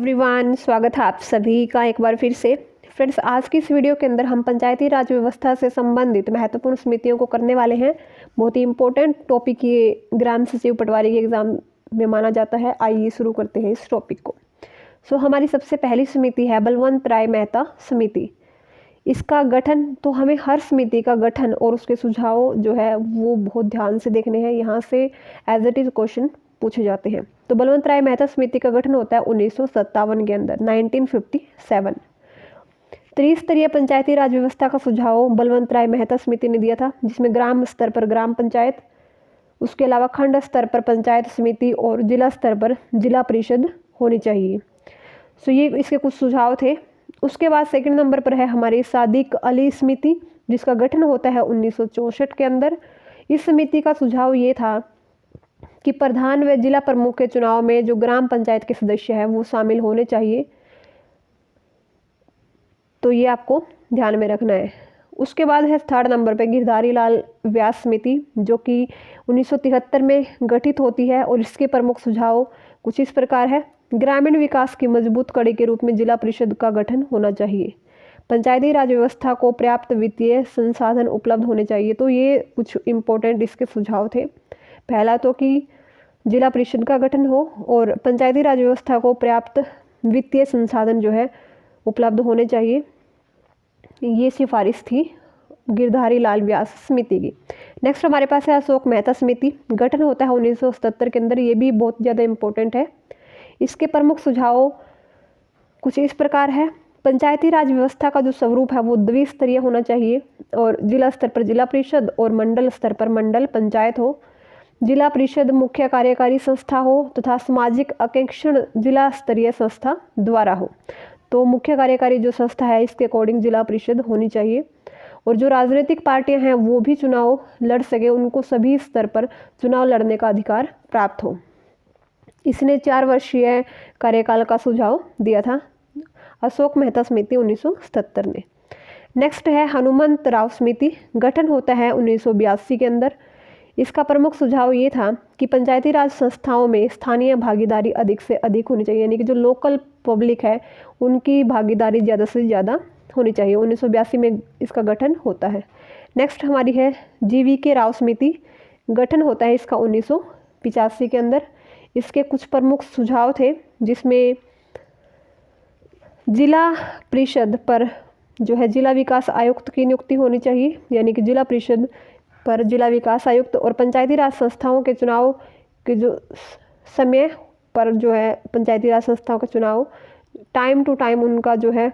Everyone, स्वागत है आप सभी का एक बार फिर से। फ्रेंड्स, आज की इस वीडियो के अंदर हम पंचायती राज व्यवस्था से संबंधित महत्वपूर्ण समितियों को करने वाले हैं। बहुत ही इंपॉर्टेंट टॉपिक ये ग्राम सचिव पटवारी के एग्जाम में माना जाता है। आइए शुरू करते हैं इस टॉपिक को। हमारी सबसे पहली समिति है बलवंत राय मेहता समिति। इसका गठन तो हमें हर समिति का गठन और उसके सुझाव जो है वो बहुत ध्यान से देखने हैं। यहाँ से एज इट इज क्वेश्चन पूछे जाते हैं। तो बलवंत राय मेहता समिति का गठन होता है 1957 के अंदर, 1957। त्रिस्तरीय पंचायती राज व्यवस्था का सुझाव बलवंत राय मेहता समिति ने दिया था, जिसमें ग्राम स्तर पर ग्राम पंचायत, उसके अलावा खंड स्तर पर पंचायत समिति और जिला स्तर पर जिला परिषद होनी चाहिए। ये इसके कुछ सुझाव थे। उसके बाद सेकंड नंबर पर है हमारी सादिक अली समिति, जिसका गठन होता है 1964 के अंदर। इस समिति का सुझाव ये था कि प्रधान व जिला प्रमुख के चुनाव में जो ग्राम पंचायत के सदस्य हैं वो शामिल होने चाहिए। तो ये आपको ध्यान में रखना है। उसके बाद है थर्ड नंबर पे गिरधारी लाल व्यास समिति, जो कि 1973 में गठित होती है और इसके प्रमुख सुझाव कुछ इस प्रकार है। ग्रामीण विकास की मजबूत कड़ी के रूप में जिला परिषद का गठन होना चाहिए। पंचायती राज व्यवस्था को पर्याप्त वित्तीय संसाधन उपलब्ध होने चाहिए। तो ये कुछ इम्पोर्टेंट इसके सुझाव थे। पहला तो कि जिला परिषद का गठन हो और पंचायती राज व्यवस्था को पर्याप्त वित्तीय संसाधन जो है उपलब्ध होने चाहिए। ये सिफारिश थी गिरधारी लाल व्यास समिति की। नेक्स्ट हमारे पास है अशोक मेहता समिति। गठन होता है 1977 के अंदर। ये भी बहुत ज़्यादा इम्पोर्टेंट है। इसके प्रमुख सुझाव कुछ इस प्रकार है। पंचायती राज व्यवस्था का जो स्वरूप है वो द्विस्तरीय होना चाहिए और जिला स्तर पर जिला परिषद और मंडल स्तर पर मंडल पंचायत हो। जिला परिषद मुख्य कार्यकारी संस्था हो तथा सामाजिक अंकेक्षण जिला स्तरीय संस्था द्वारा हो। तो मुख्य कार्यकारी जो संस्था है इसके अकॉर्डिंग जिला परिषद होनी चाहिए। और जो राजनीतिक पार्टियां हैं वो भी चुनाव लड़ सके, उनको सभी स्तर पर चुनाव लड़ने का अधिकार प्राप्त हो। इसने 4 वर्षीय कार्यकाल का सुझाव दिया था अशोक मेहता समिति 1977 ने। नेक्स्ट है हनुमंत राव समिति। गठन होता है 1982 के अंदर। इसका प्रमुख सुझाव ये था कि पंचायती राज संस्थाओं में स्थानीय भागीदारी अधिक से अधिक होनी चाहिए, यानी कि जो लोकल पब्लिक है उनकी भागीदारी ज़्यादा से ज़्यादा होनी चाहिए। 1982 में इसका गठन होता है। नेक्स्ट हमारी है GV.K. राव समिति। गठन होता है इसका 1985 के अंदर। इसके कुछ प्रमुख सुझाव थे, जिसमें जिला परिषद पर जो है जिला विकास आयुक्त की नियुक्ति होनी चाहिए, यानी कि जिला परिषद पर जिला विकास आयुक्त, और पंचायती राज संस्थाओं के चुनाव के जो समय पर जो है पंचायती राज संस्थाओं का चुनाव टाइम टू टाइम उनका जो है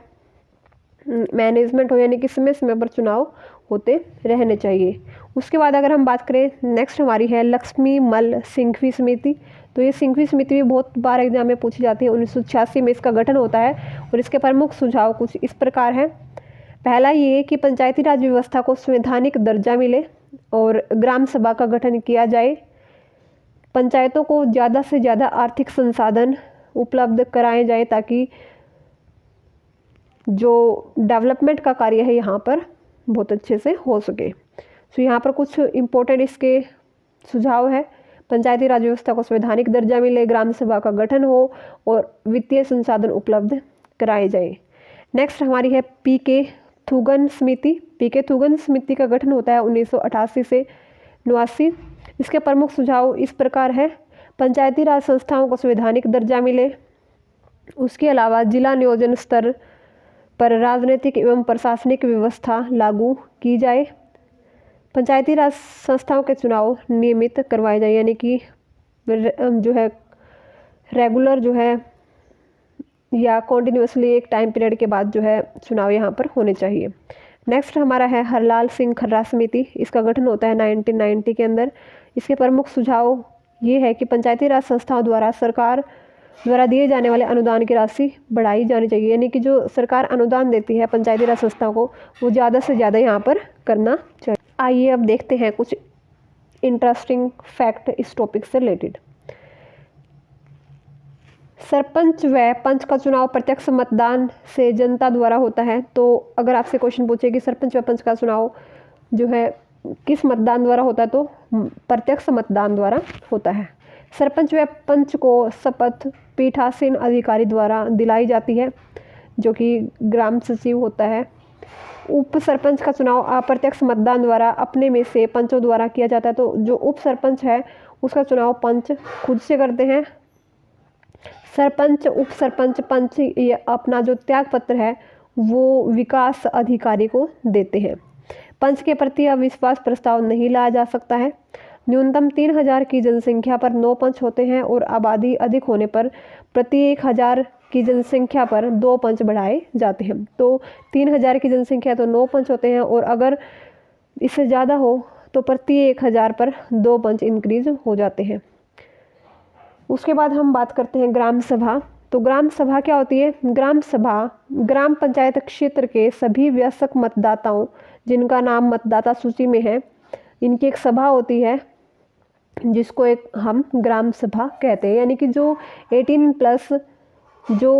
मैनेजमेंट हो, यानी कि समय समय पर चुनाव होते रहने चाहिए। उसके बाद अगर हम बात करें, नेक्स्ट हमारी है लक्ष्मी मल सिंघवी समिति। तो ये सिंघवी समिति भी बहुत बार एग्जाम में पूछी जाती है। 1986 में इसका गठन होता है और इसके प्रमुख सुझाव कुछ इस प्रकार है। पहला ये कि पंचायती राज व्यवस्था को संवैधानिक दर्जा मिले और ग्राम सभा का गठन किया जाए। पंचायतों को ज़्यादा से ज़्यादा आर्थिक संसाधन उपलब्ध कराए जाए ताकि जो डेवलपमेंट का कार्य है यहाँ पर बहुत अच्छे से हो सके। यहाँ पर कुछ इम्पोर्टेंट इसके सुझाव है। पंचायती राज व्यवस्था को संवैधानिक दर्जा मिले, ग्राम सभा का गठन हो और वित्तीय संसाधन उपलब्ध कराए जाए। नेक्स्ट हमारी है PK थुगन समिति। PK थुगन समिति का गठन होता है 1988 से 89। इसके प्रमुख सुझाव इस प्रकार है। पंचायती राज संस्थाओं को संवैधानिक दर्जा मिले। उसके अलावा जिला नियोजन स्तर पर राजनीतिक एवं प्रशासनिक व्यवस्था लागू की जाए। पंचायती राज संस्थाओं के चुनाव नियमित करवाए जाए, यानी कि जो है रेगुलर जो है या कॉन्टिन्यूसली एक टाइम पीरियड के बाद जो है चुनाव यहाँ पर होने चाहिए। नेक्स्ट हमारा है हरलाल सिंह खर्रा समिति। इसका गठन होता है 1990 के अंदर। इसके प्रमुख सुझाव ये है कि पंचायती राज संस्थाओं द्वारा सरकार द्वारा दिए जाने वाले अनुदान की राशि बढ़ाई जानी चाहिए, यानी कि जो सरकार अनुदान देती है पंचायती राज संस्थाओं को वो ज़्यादा से ज़्यादा यहाँ पर करना चाहिए। आइए अब देखते हैं कुछ इंटरेस्टिंग फैक्ट इस टॉपिक से रिलेटेड। सरपंच व पंच का चुनाव प्रत्यक्ष मतदान से जनता द्वारा होता है। तो अगर आपसे क्वेश्चन पूछे कि सरपंच व पंच का चुनाव जो है किस मतदान द्वारा होता है, तो प्रत्यक्ष मतदान द्वारा होता है। सरपंच व पंच को शपथ पीठासीन अधिकारी द्वारा दिलाई जाती है, जो कि ग्राम सचिव होता है। उप सरपंच का चुनाव अप्रत्यक्ष मतदान द्वारा अपने में से पंचों द्वारा किया जाता है। तो जो उप सरपंच है उसका चुनाव पंच खुद से करते हैं। सरपंच, उप सरपंच, पंच ये अपना जो त्याग पत्र है वो विकास अधिकारी को देते हैं। पंच के प्रति अविश्वास प्रस्ताव नहीं लाया जा सकता है। न्यूनतम 3000 की जनसंख्या पर 9 पंच होते हैं और आबादी अधिक होने पर प्रति 1000 की जनसंख्या पर 2 पंच बढ़ाए जाते हैं। तो 3000 की जनसंख्या तो 9 पंच होते हैं और अगर इससे ज़्यादा हो तो प्रति 1000 पर 2 पंच इंक्रीज हो जाते हैं। उसके बाद हम बात करते हैं ग्राम सभा। तो ग्राम सभा क्या होती है? ग्राम सभा ग्राम पंचायत क्षेत्र के सभी वयस्क मतदाताओं जिनका नाम मतदाता सूची में है, इनकी एक सभा होती है जिसको एक हम ग्राम सभा कहते हैं। यानी कि जो 18+ जो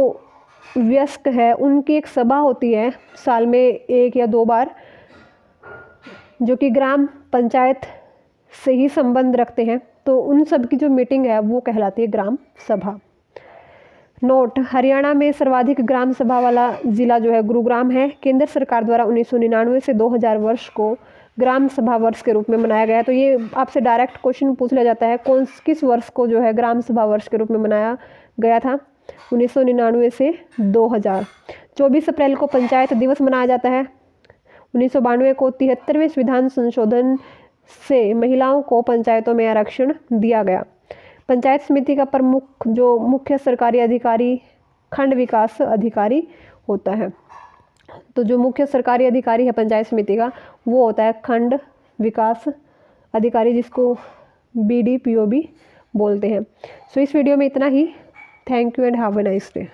वयस्क है उनकी एक सभा होती है साल में 1 या 2 बार, जो कि ग्राम पंचायत से ही संबंध रखते हैं। तो उन सब की जो मीटिंग है वो कहलाती है ग्राम सभा। नोट: हरियाणा में सर्वाधिक ग्राम सभा वाला जिला जो है गुरुग्राम है। केंद्र सरकार द्वारा 1999 से 2000 वर्ष को ग्राम सभा वर्ष के रूप में मनाया गया है। तो ये आपसे डायरेक्ट क्वेश्चन पूछ लिया जाता है, किस वर्ष को जो है ग्राम सभा वर्ष के रूप में मनाया गया था? 1999 से 2000। 24 अप्रैल को पंचायत दिवस मनाया जाता है। 1992 को 73वें संविधान संशोधन से महिलाओं को पंचायतों में आरक्षण दिया गया। पंचायत समिति का प्रमुख जो मुख्य सरकारी अधिकारी खंड विकास अधिकारी होता है। तो जो मुख्य सरकारी अधिकारी है पंचायत समिति का वो होता है खंड विकास अधिकारी, जिसको BDPO भी बोलते हैं। सो इस वीडियो में इतना ही। Thank you and have a nice day.